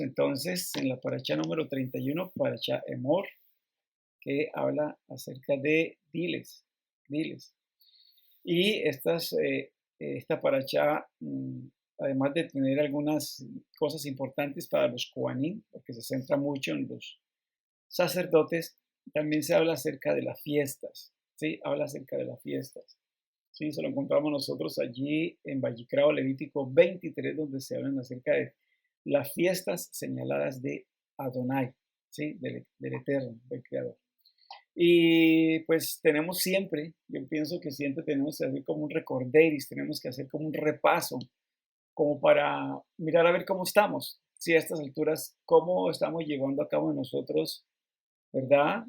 entonces en la paracha número 31, paracha Emor, que habla acerca de diles. Y esta paracha, además de tener algunas cosas importantes para los Kohanim, porque se centra mucho en los sacerdotes, también se habla acerca de las fiestas, ¿sí? Habla acerca de las fiestas. Sí, se lo encontramos nosotros allí en Vallicrao, Levítico 23, donde se hablan acerca de las fiestas señaladas de Adonai, ¿sí? Del Eterno, del Creador. Y pues tenemos siempre, yo pienso que siempre tenemos que hacer como un recorderis, tenemos que hacer como un repaso, como para mirar a ver cómo estamos, si a estas alturas, cómo estamos llevando a cabo nosotros, ¿verdad?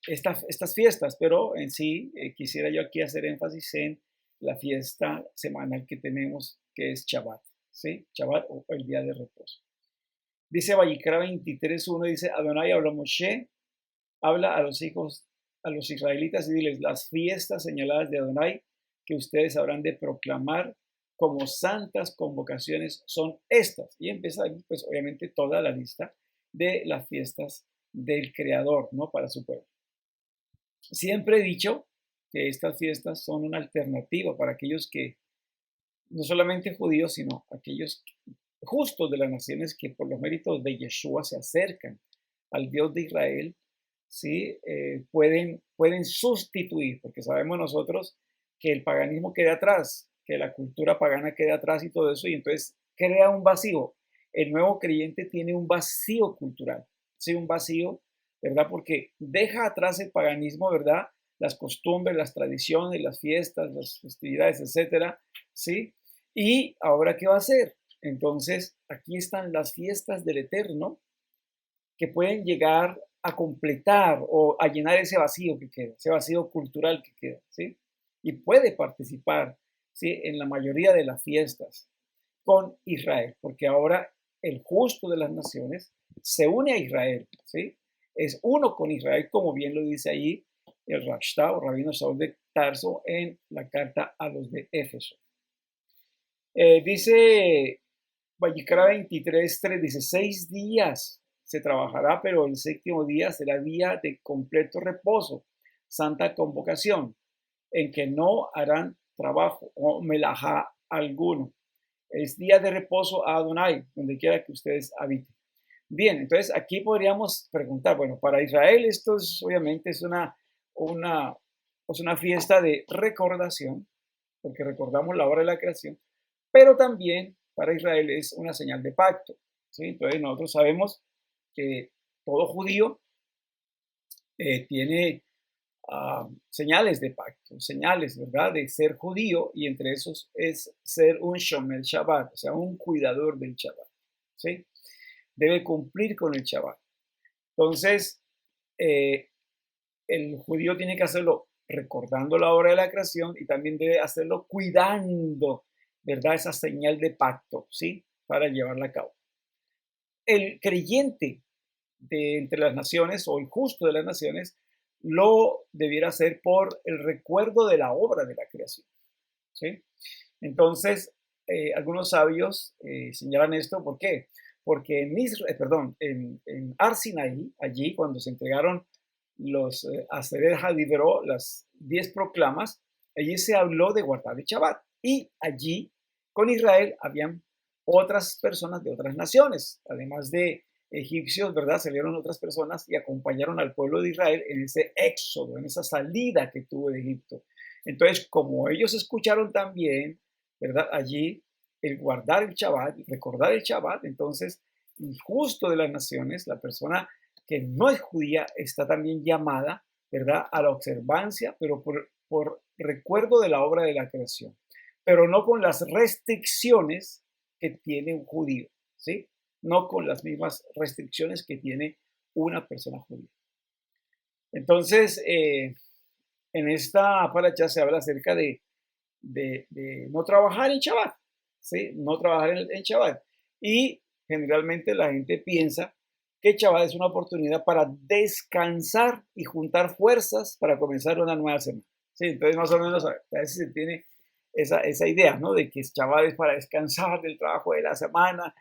Estas fiestas, pero en sí quisiera yo aquí hacer énfasis en la fiesta semanal que tenemos, que es Shabbat, ¿sí? Shabbat o el día de reposo. Dice Vallicra 23:1, dice, Adonai habló a Moshe, habla a los hijos, a los israelitas y diles, las fiestas señaladas de Adonai que ustedes habrán de proclamar como santas convocaciones son estas. Y empieza pues obviamente toda la lista de las fiestas del Creador, ¿no? Para su pueblo. Siempre he dicho que estas fiestas son una alternativa para aquellos que, no solamente judíos, sino aquellos justos de las naciones que por los méritos de Yeshua se acercan al Dios de Israel, ¿sí? Pueden sustituir, porque sabemos nosotros que el paganismo queda atrás, que la cultura pagana queda atrás y todo eso, y entonces crea un vacío. El nuevo creyente tiene un vacío cultural, ¿sí? Un vacío, ¿verdad? Porque deja atrás el paganismo, ¿verdad? Las costumbres, las tradiciones, las fiestas, las festividades, etcétera, ¿sí? Y ahora, ¿qué va a hacer? Entonces, aquí están las fiestas del Eterno que pueden llegar a completar o a llenar ese vacío que queda, ese vacío cultural que queda, ¿sí? Y puede participar, ¿sí? En la mayoría de las fiestas con Israel, porque ahora el justo de las naciones se une a Israel, ¿sí? Es uno con Israel, como bien lo dice ahí el Rashtá o Rabino Saúl de Tarso en la carta a los de Éfeso. Dice Vallicra 23:3, dice, 6 días se trabajará, pero el séptimo día será día de completo reposo, santa convocación, en que no harán trabajo o melajá alguno. Es día de reposo a Adonai, donde quiera que ustedes habiten. Bien, entonces aquí podríamos preguntar, bueno, para Israel esto es, obviamente es una fiesta de recordación, porque recordamos la hora de la creación, pero también para Israel es una señal de pacto, ¿sí? Entonces nosotros sabemos que todo judío tiene señales de pacto, señales, ¿verdad?, de ser judío, y entre esos es ser un shomer Shabbat, o sea, un cuidador del Shabbat, ¿sí? Debe cumplir con el Shabbat. Entonces, el judío tiene que hacerlo recordando la hora de la creación y también debe hacerlo cuidando, ¿verdad?, esa señal de pacto, ¿sí?, para llevarla a cabo. El creyente de entre las naciones o el justo de las naciones lo debiera hacer por el recuerdo de la obra de la creación, ¿sí? Entonces, algunos sabios señalan esto, ¿por qué? Porque en Ar Sinaí, allí cuando se entregaron los Aseret HaDibrot, las 10 proclamas, allí se habló de guardar el Shabbat. Y allí con Israel habían otras personas de otras naciones, además de egipcios, ¿verdad? Salieron otras personas y acompañaron al pueblo de Israel en ese éxodo, en esa salida que tuvo de Egipto. Entonces, como ellos escucharon también, ¿verdad?, allí el guardar el Shabbat, recordar el Shabbat, entonces el justo de las naciones, la persona que no es judía, está también llamada, ¿verdad?, a la observancia, pero por recuerdo de la obra de la creación, pero no con las restricciones que tiene un judío, ¿sí? No con las mismas restricciones que tiene una persona judía. Entonces, en esta paracha se habla acerca de no trabajar en Shabbat, ¿sí? No trabajar en Shabbat. Y generalmente la gente piensa que Shabbat es una oportunidad para descansar y juntar fuerzas para comenzar una nueva semana, ¿sí? Entonces, más o menos, a veces se tiene esa idea, ¿no?, de que Shabbat es para descansar del trabajo de la semana,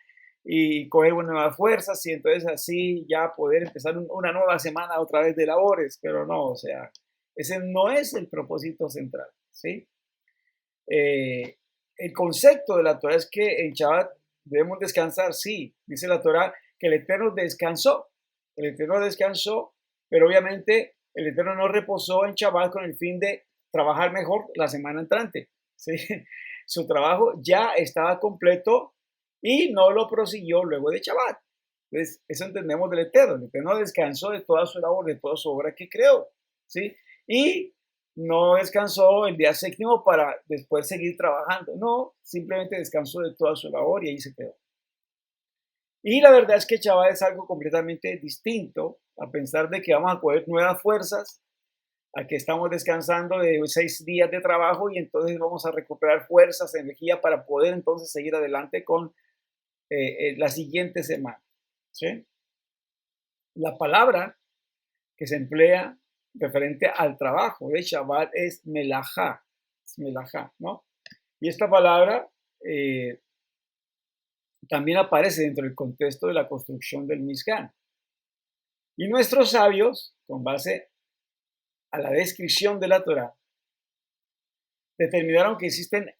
y coger nuevas fuerzas y entonces así ya poder empezar una nueva semana otra vez de labores, pero no, o sea, ese no es el propósito central, ¿sí? Eh, el concepto de la Torah es que en Shabbat debemos descansar, sí, dice la Torah que el Eterno descansó, pero obviamente el Eterno no reposó en Shabbat con el fin de trabajar mejor la semana entrante, ¿sí? Su trabajo ya estaba completo y no lo prosiguió luego de Shabbat. Entonces, eso entendemos del Eterno. El Eterno descansó de toda su labor, de toda su obra que creó, ¿sí? Y no descansó el día séptimo para después seguir trabajando. No, simplemente descansó de toda su labor y ahí se quedó. Y la verdad es que Shabbat es algo completamente distinto a pensar de que vamos a coger nuevas fuerzas, a que estamos descansando de 6 días de trabajo y entonces vamos a recuperar fuerzas, energía para poder entonces seguir adelante con la siguiente semana. ¿Sí? La palabra que se emplea referente al trabajo de Shabbat es melajá, ¿no? Y esta palabra también aparece dentro del contexto de la construcción del Mishkan. Y nuestros sabios, con base a la descripción de la Torá, determinaron que existen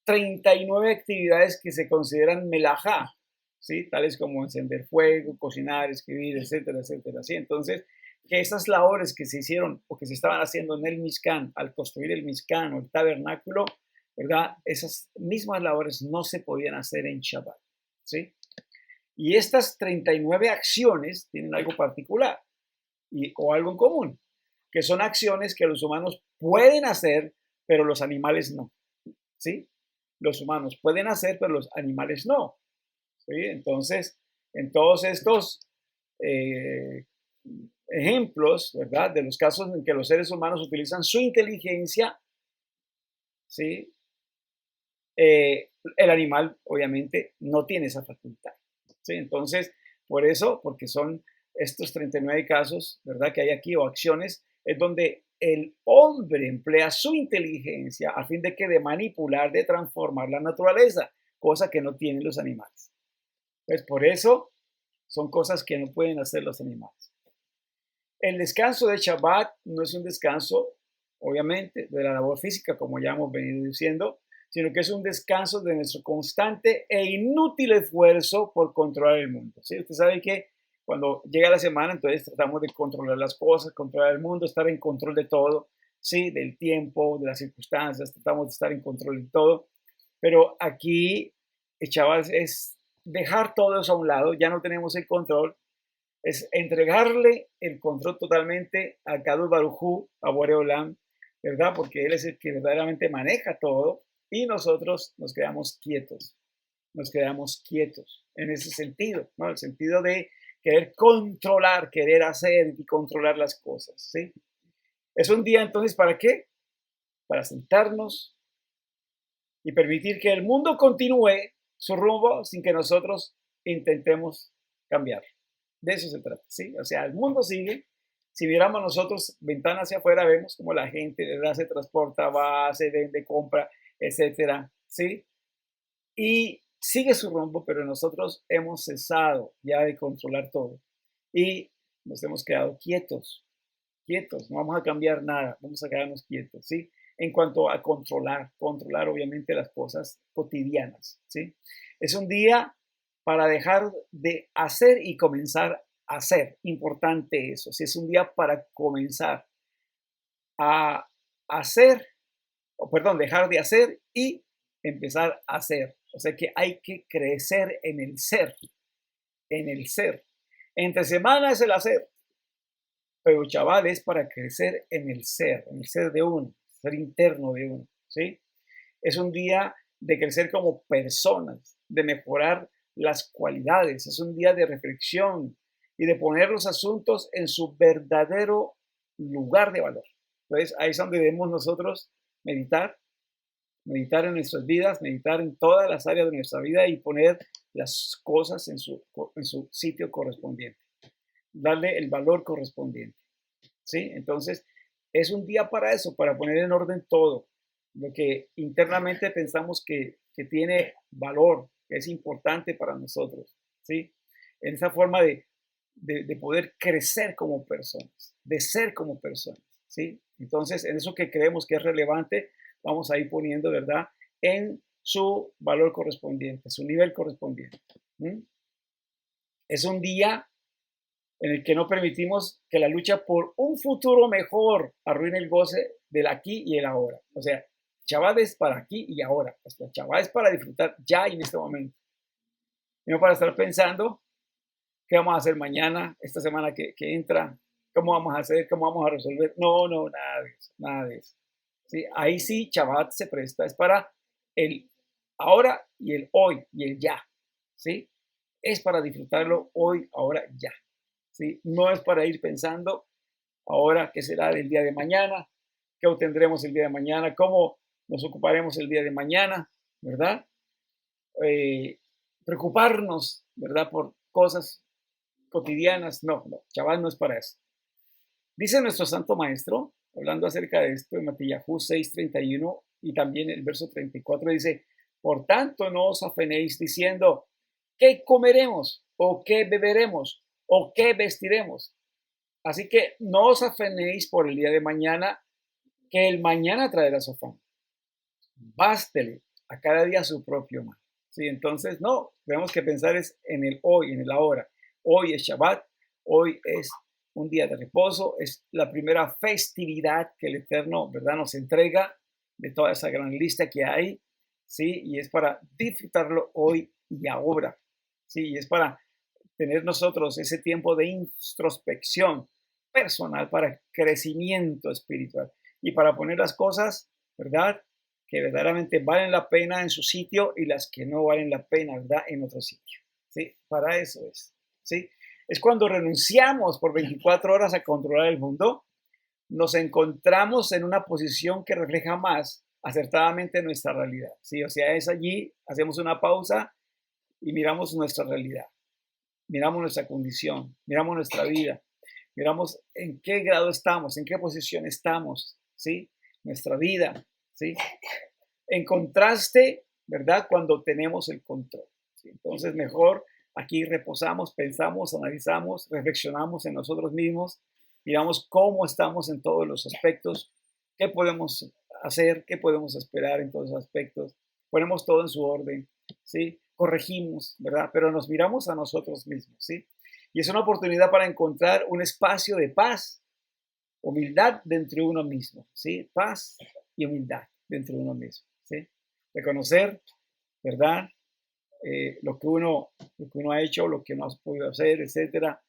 39 actividades que se consideran melajá, ¿sí? Tales como encender fuego, cocinar, escribir, etcétera, etcétera. ¿Sí? Entonces, que esas labores que se hicieron o que se estaban haciendo en el Mishkan, al construir el Mishkan o el tabernáculo, ¿verdad? Esas mismas labores no se podían hacer en Shabbat, ¿sí? Y estas 39 acciones tienen algo particular o algo en común, que son acciones que los humanos pueden hacer, pero los animales no, ¿sí? Los humanos pueden hacer, pero los animales no, ¿sí? Entonces, en todos estos ejemplos, ¿verdad? De los casos en que los seres humanos utilizan su inteligencia, ¿sí? El animal obviamente no tiene esa facultad, ¿sí? Entonces, por eso, porque son estos 39 casos, ¿verdad? Que hay aquí o acciones, es donde el hombre emplea su inteligencia a fin de manipular, de transformar la naturaleza, cosa que no tienen los animales. Pues por eso son cosas que no pueden hacer los animales. El descanso de Shabbat no es un descanso, obviamente, de la labor física, como ya hemos venido diciendo, sino que es un descanso de nuestro constante e inútil esfuerzo por controlar el mundo. ¿Sí? Usted sabe que cuando llega la semana, entonces tratamos de controlar las cosas, controlar el mundo, estar en control de todo, ¿sí? Del tiempo, de las circunstancias, tratamos de estar en control de todo. Pero aquí, Shabbat es dejar todo eso a un lado, ya no tenemos el control, es entregarle el control totalmente a Kadosh Baruj Hu, a Boreolam, ¿verdad? Porque Él es el que verdaderamente maneja todo y nosotros nos quedamos quietos en ese sentido, ¿no? El sentido de querer controlar, querer hacer y controlar las cosas, ¿sí? Es un día entonces, ¿para qué? Para sentarnos y permitir que el mundo continúe su rumbo sin que nosotros intentemos cambiarlo. De eso se trata, ¿sí? O sea, el mundo sigue. Si miramos nosotros ventana hacia afuera, vemos como la gente, ¿verdad? Se transporta, va, se vende, compra, etcétera, ¿sí? Y sigue su rumbo, pero nosotros hemos cesado ya de controlar todo y nos hemos quedado quietos, no vamos a cambiar nada, vamos a quedarnos quietos, ¿sí? En cuanto a controlar obviamente las cosas cotidianas, ¿sí? Es un día para dejar de hacer y comenzar a hacer, importante eso, ¿sí? Es un día para comenzar a hacer, o perdón, dejar de hacer y empezar a hacer, o sea que hay que crecer en el ser, entre semana es el hacer, pero Shabbat es para crecer en el ser de uno, ser interno de uno, ¿sí? Es un día de crecer como personas, de mejorar las cualidades, es un día de reflexión y de poner los asuntos en su verdadero lugar de valor. Entonces, ahí es donde debemos nosotros meditar en nuestras vidas, meditar en todas las áreas de nuestra vida y poner las cosas en su sitio correspondiente, darle el valor correspondiente, ¿sí? Entonces, es un día para eso, para poner en orden todo, lo que internamente pensamos que tiene valor, que es importante para nosotros, ¿sí? En esa forma de poder crecer como personas, de ser como personas, ¿sí? Entonces, en eso que creemos que es relevante, vamos a ir poniendo, ¿verdad?, en su valor correspondiente, su nivel correspondiente. ¿Mm? Es un día en el que no permitimos que la lucha por un futuro mejor arruine el goce del aquí y el ahora. O sea, Shabbat es para aquí y ahora. O sea, Shabbat es para disfrutar ya y en este momento. Y no para estar pensando qué vamos a hacer mañana, esta semana que entra, cómo vamos a hacer, cómo vamos a resolver. No, no, nada de eso, nada de eso. ¿Sí? Ahí sí, Shabbat se presta, es para el ahora y el hoy y el ya. ¿Sí? Es para disfrutarlo hoy, ahora, ya. ¿Sí? No es para ir pensando ahora qué será el día de mañana, qué obtendremos el día de mañana, cómo nos ocuparemos el día de mañana, ¿verdad? Preocuparnos, ¿verdad? Por cosas cotidianas. No, no, Shabbat no es para eso. Dice nuestro Santo Maestro, hablando acerca de esto en Matillahu 6:31 y también el verso 34, dice, por tanto no os afanéis diciendo, ¿qué comeremos? ¿O qué beberemos? ¿O qué vestiremos? Así que no os afanéis por el día de mañana, que el mañana traerá su afán. Bástele a cada día su propio mal. ¿Sí? Entonces, no, tenemos que pensar es en el hoy, en el ahora. Hoy es Shabbat, hoy es un día de reposo, es la primera festividad que el Eterno, ¿verdad?, nos entrega de toda esa gran lista que hay, ¿sí? Y es para disfrutarlo hoy y ahora, ¿sí? Y es para tener nosotros ese tiempo de introspección personal para crecimiento espiritual y para poner las cosas, ¿verdad?, que verdaderamente valen la pena en su sitio y las que no valen la pena, ¿verdad?, en otro sitio. ¿Sí? Para eso es. ¿Sí? Es cuando renunciamos por 24 horas a controlar el mundo, nos encontramos en una posición que refleja más acertadamente nuestra realidad. ¿Sí? O sea, es allí, hacemos una pausa y miramos nuestra realidad, miramos nuestra condición, miramos nuestra vida, miramos en qué grado estamos, en qué posición estamos, ¿sí? Nuestra vida, ¿sí? En contraste, ¿verdad? Cuando tenemos el control, ¿sí? Entonces, mejor aquí reposamos, pensamos, analizamos, reflexionamos en nosotros mismos, miramos cómo estamos en todos los aspectos, qué podemos hacer, qué podemos esperar en todos los aspectos, ponemos todo en su orden, ¿sí? Corregimos, ¿verdad? Pero nos miramos a nosotros mismos, ¿sí? Y es una oportunidad para encontrar un espacio de paz, humildad dentro de uno mismo, ¿sí? Paz y humildad dentro de uno mismo, ¿sí? Reconocer, ¿verdad? Lo que uno ha hecho, lo que no ha podido hacer, etcétera,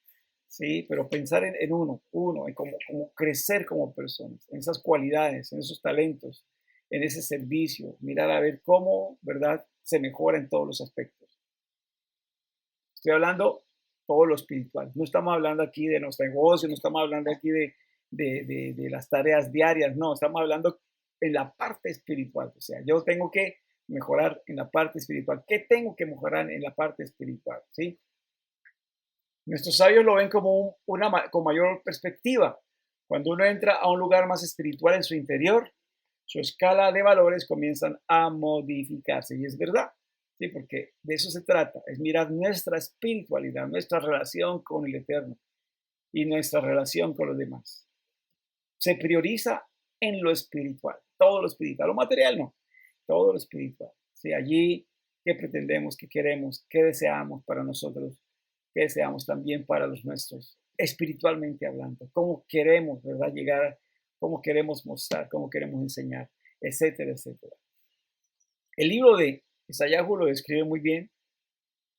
¿sí? Pero pensar en uno, en cómo crecer como personas, en esas cualidades, en esos talentos, en ese servicio, mirar a ver cómo, ¿verdad?, se mejora en todos los aspectos. Estoy hablando todo lo espiritual. No estamos hablando aquí de nuestro negocio, no estamos hablando aquí de las tareas diarias, no, estamos hablando en la parte espiritual. O sea, yo tengo que mejorar en la parte espiritual. ¿Qué tengo que mejorar en la parte espiritual? ¿Sí? Nuestros sabios lo ven como con mayor perspectiva. Cuando uno entra a un lugar más espiritual en su interior, su escala de valores comienzan a modificarse. Y es verdad, ¿sí? Porque de eso se trata, es mirar nuestra espiritualidad, nuestra relación con el Eterno y nuestra relación con los demás. Se prioriza en lo espiritual, todo lo espiritual, lo material no, todo lo espiritual. ¿Sí? Allí, ¿qué pretendemos, qué queremos, qué deseamos para nosotros, qué deseamos también para los nuestros, espiritualmente hablando? ¿Cómo queremos, verdad, llegar, cómo queremos mostrar, cómo queremos enseñar, etcétera, etcétera? El libro de Isayahu lo describe muy bien.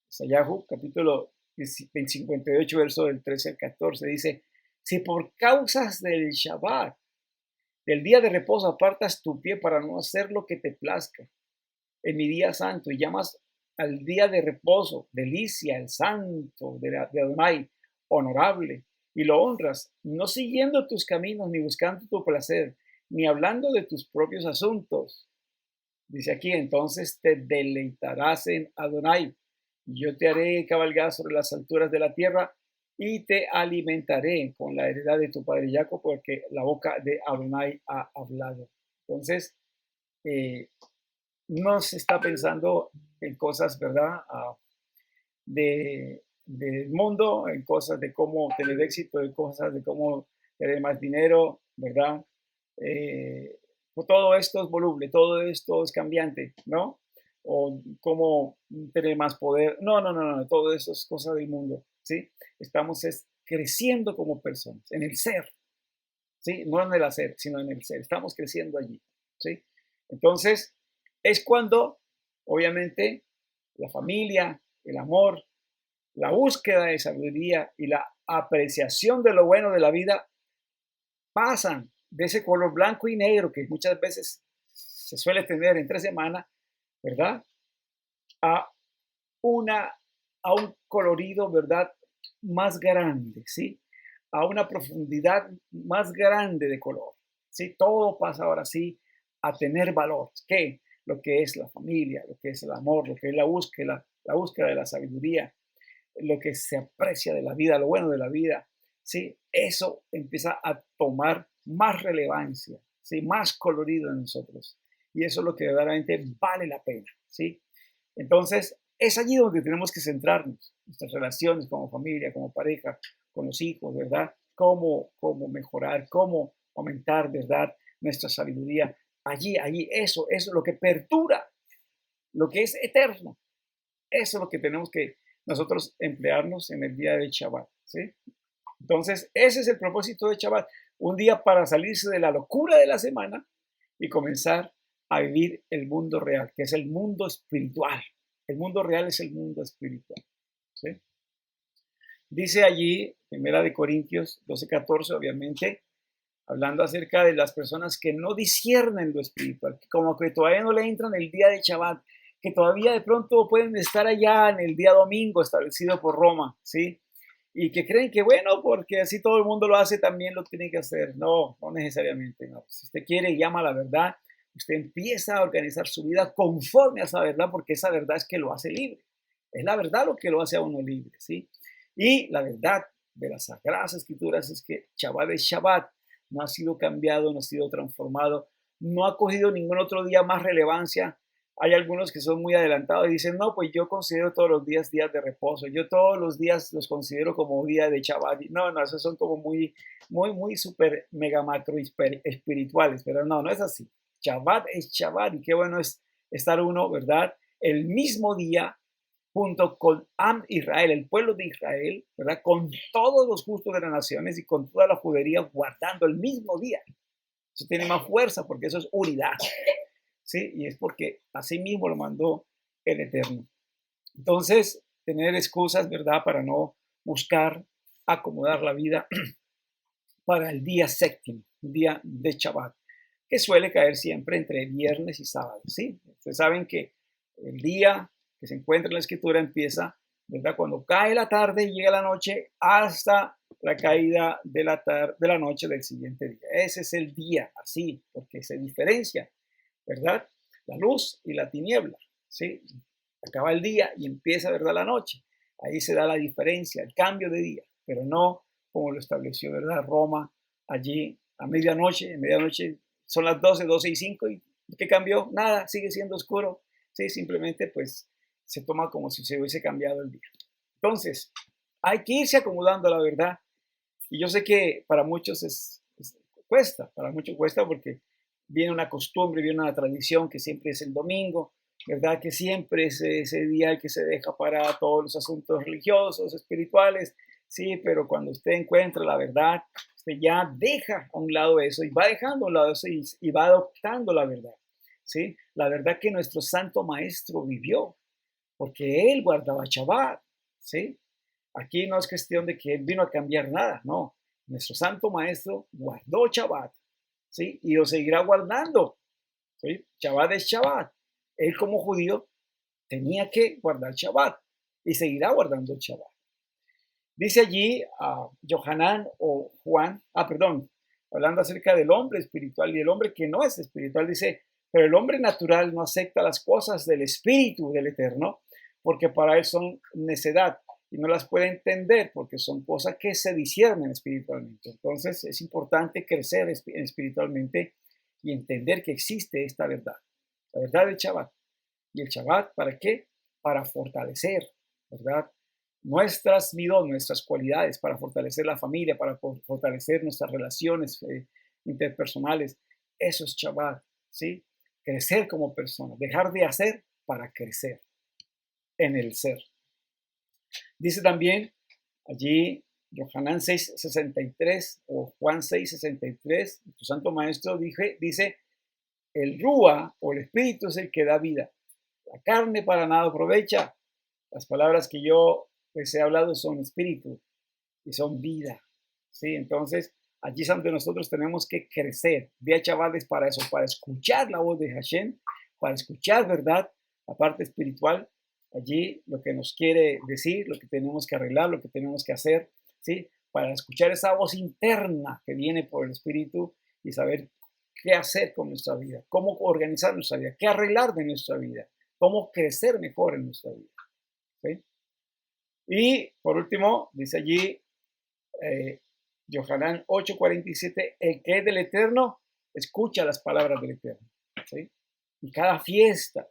Isayahu, capítulo 58, verso del 13 al 14, dice, si por causas del Shabbat, del día de reposo, apartas tu pie para no hacer lo que te plazca en mi día santo y llamas al día de reposo, delicia, el santo de Adonai, honorable, y lo honras, no siguiendo tus caminos, ni buscando tu placer, ni hablando de tus propios asuntos. Dice aquí, entonces te deleitarás en Adonai, y yo te haré cabalgar sobre las alturas de la tierra, y te alimentaré con la heredad de tu padre Jacob, porque la boca de Adonai ha hablado. Entonces, no se está pensando en cosas, ¿verdad?, del mundo, en cosas de cómo tener éxito, en cosas de cómo tener más dinero, ¿verdad? Pues todo esto es voluble, todo esto es cambiante, ¿no? O cómo tener más poder. No, no, no, no, todo eso es cosa del mundo, ¿sí? Estamos creciendo como personas, en el ser, ¿sí? No en el hacer, sino en el ser. Estamos creciendo allí, ¿sí? Entonces, es cuando, obviamente, la familia, el amor, la búsqueda de sabiduría y la apreciación de lo bueno de la vida pasan de ese color blanco y negro que muchas veces se suele tener entre semana, ¿verdad? A, una, a un colorido, ¿verdad? Más grande, ¿sí? A una profundidad más grande de color, ¿sí? Todo pasa ahora sí a tener valor. ¿Qué? Lo que es la familia, lo que es el amor, lo que es la búsqueda de la sabiduría, lo que se aprecia de la vida, lo bueno de la vida, ¿sí? Eso empieza a tomar más relevancia, ¿sí? Más colorido en nosotros. Y eso es lo que verdaderamente vale la pena, ¿sí? Entonces, es allí donde tenemos que centrarnos, nuestras relaciones como familia, como pareja, con los hijos, ¿verdad? Cómo mejorar, cómo aumentar, ¿verdad? Nuestra sabiduría. Allí, eso es lo que perdura, lo que es eterno. Eso es lo que tenemos que nosotros emplearnos en el día de Shabbat, ¿sí? Entonces, ese es el propósito de Shabbat, un día para salirse de la locura de la semana y comenzar a vivir el mundo real, que es el mundo espiritual. El mundo real es el mundo espiritual, ¿sí? Dice allí, Primera de Corintios 12:14, obviamente, hablando acerca de las personas que no disciernen lo espiritual, como que todavía no le entran el día de Shabbat, que todavía de pronto pueden estar allá en el día domingo establecido por Roma, ¿sí? Y que creen que, bueno, porque así todo el mundo lo hace, también lo tiene que hacer. No, no necesariamente, no. Si usted quiere y ama la verdad, usted empieza a organizar su vida conforme a esa verdad, porque esa verdad es que lo hace libre. Es la verdad lo que lo hace a uno libre, ¿sí? Y la verdad de las Sagradas Escrituras es que Shabbat es Shabbat, no ha sido cambiado, no ha sido transformado, no ha cogido ningún otro día más relevancia. Hay algunos que son muy adelantados y dicen, no, pues yo considero todos los días días de reposo, yo todos los días los considero como día de Shabbat. No, no, esos son como muy super mega macro espirituales, pero no, no es así. Shabbat es Shabbat y qué bueno es estar uno, ¿verdad? El mismo día junto con Am Israel, el pueblo de Israel, ¿verdad? Con todos los justos de las naciones y con toda la judería guardando el mismo día. Eso tiene más fuerza porque eso es unidad, ¿sí? Y es porque así mismo lo mandó el Eterno. Entonces, tener excusas, ¿verdad? Para no buscar acomodar la vida para el día séptimo, día de Shabbat, que suele caer siempre entre viernes y sábado, ¿sí? Ustedes saben que el día que se encuentra en la escritura empieza, ¿verdad? Cuando cae la tarde y llega la noche hasta la caída de la noche del siguiente día. Ese es el día, así, porque se diferencia, ¿verdad? La luz y la tiniebla, ¿sí? Acaba el día y empieza, ¿verdad? La noche. Ahí se da la diferencia, el cambio de día, pero no como lo estableció, ¿verdad? Roma, allí a medianoche son las 12:05 y ¿qué cambió? Nada, sigue siendo oscuro, ¿sí? Simplemente pues se toma como si se hubiese cambiado el día. Entonces, hay que irse acomodando a la verdad. Y yo sé que para muchos cuesta, para muchos cuesta porque viene una costumbre, viene una tradición que siempre es el domingo, ¿verdad? Que siempre es ese día el que se deja para todos los asuntos religiosos, espirituales, sí, pero cuando usted encuentra la verdad, usted ya deja a un lado eso y va dejando a un lado eso y va adoptando la verdad, ¿sí? La verdad que nuestro santo maestro vivió, porque él guardaba Shabbat, ¿sí? Aquí no es cuestión de que él vino a cambiar nada, no. Nuestro santo maestro guardó Shabbat, ¿sí? Y lo seguirá guardando, ¿sí? Shabbat es Shabbat. Él como judío tenía que guardar Shabbat y seguirá guardando el Shabbat. Dice allí a Johanán o Juan, perdón, hablando acerca del hombre espiritual y el hombre que no es espiritual, dice, pero el hombre natural no acepta las cosas del espíritu del eterno, porque para él son necedad y no las puede entender porque son cosas que se disciernen espiritualmente. Entonces es importante crecer espiritualmente y entender que existe esta verdad, la verdad del Shabbat. ¿Y el Shabbat para qué? Para fortalecer, ¿verdad? nuestras midot, nuestras cualidades para fortalecer la familia, para fortalecer nuestras relaciones interpersonales. Eso es Shabbat, ¿sí? Crecer como persona, dejar de hacer para crecer en el ser. Dice también allí Yohanan 6:63 o Juan 6:63, tu santo maestro dice, el Rúa o el Espíritu es el que da vida. La carne para nada aprovecha. Las palabras que yo les he hablado son espíritu y son vida, ¿sí? Entonces, allí es donde nosotros tenemos que crecer. Día Shabbat es para eso, para escuchar la voz de Hashem, para escuchar, ¿verdad?, la parte espiritual. Allí lo que nos quiere decir, lo que tenemos que arreglar, lo que tenemos que hacer, ¿sí? Para escuchar esa voz interna que viene por el espíritu y saber qué hacer con nuestra vida, cómo organizar nuestra vida, qué arreglar de nuestra vida, cómo crecer mejor en nuestra vida, ¿sí? Y por último, dice allí Yohanan 8:47, el que es del Eterno, escucha las palabras del Eterno, ¿sí? Y cada fiesta,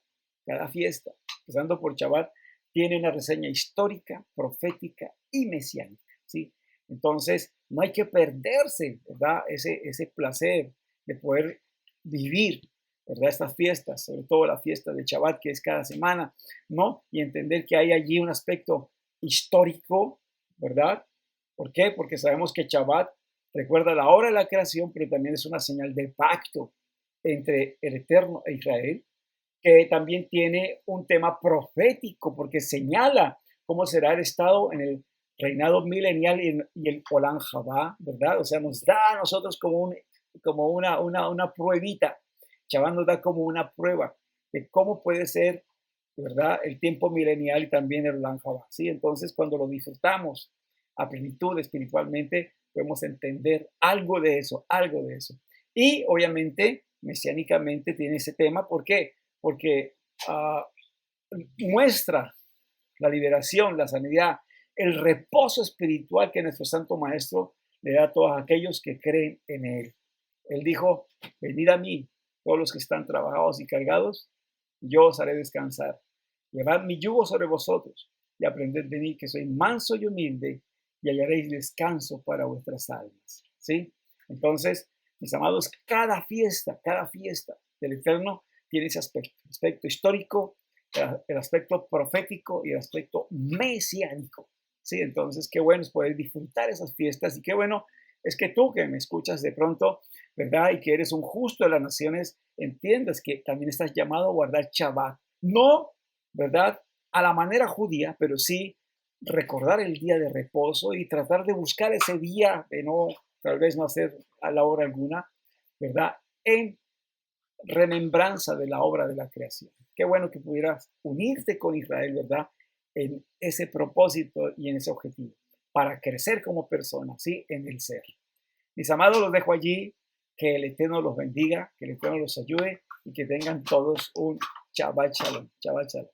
empezando por Shabbat, tiene una reseña histórica, profética y mesiánica, ¿sí? Entonces, no hay que perderse, ¿verdad?, ese placer de poder vivir, ¿verdad?, estas fiestas, sobre todo la fiesta de Shabbat, que es cada semana, ¿no? Y entender que hay allí un aspecto histórico, ¿verdad? ¿Por qué? Porque sabemos que Shabbat recuerda la hora de la creación, pero también es una señal de pacto entre el Eterno e Israel, que también tiene un tema profético, porque señala cómo será el estado en el reinado milenial y el Olam Jabá, ¿verdad? O sea, nos da a nosotros como una pruebita. Shabbat nos da como una prueba de cómo puede ser, ¿verdad?, el tiempo milenial y también el Olam Jabá, ¿sí? Entonces, cuando lo disfrutamos a plenitud espiritualmente, podemos entender algo de eso, algo de eso. Y obviamente, mesiánicamente tiene ese tema. ¿Por qué? Porque muestra la liberación, la sanidad, el reposo espiritual que nuestro Santo Maestro le da a todos aquellos que creen en Él. Él dijo, venid a mí, todos los que están trabajados y cargados, yo os haré descansar. Llevad mi yugo sobre vosotros y aprended de mí, que soy manso y humilde, y hallaréis descanso para vuestras almas, ¿sí? Entonces, mis amados, cada fiesta del Eterno tiene ese aspecto histórico, el aspecto profético y el aspecto mesiánico, ¿sí? Entonces, qué bueno es poder disfrutar esas fiestas, y qué bueno es que tú que me escuchas de pronto, ¿verdad?, y que eres un justo de las naciones, entiendas que también estás llamado a guardar Shabbat. No, ¿verdad?, a la manera judía, pero sí recordar el día de reposo y tratar de buscar ese día de no, tal vez no hacer a la hora alguna, ¿verdad?, en remembranza de la obra de la creación. Qué bueno que pudieras unirte con Israel, ¿verdad?, en ese propósito y en ese objetivo, para crecer como persona, ¿sí?, en el ser. Mis amados, los dejo allí. Que el Eterno los bendiga, que el Eterno los ayude y que tengan todos un Shabbat Shalom. Shabbat Shalom.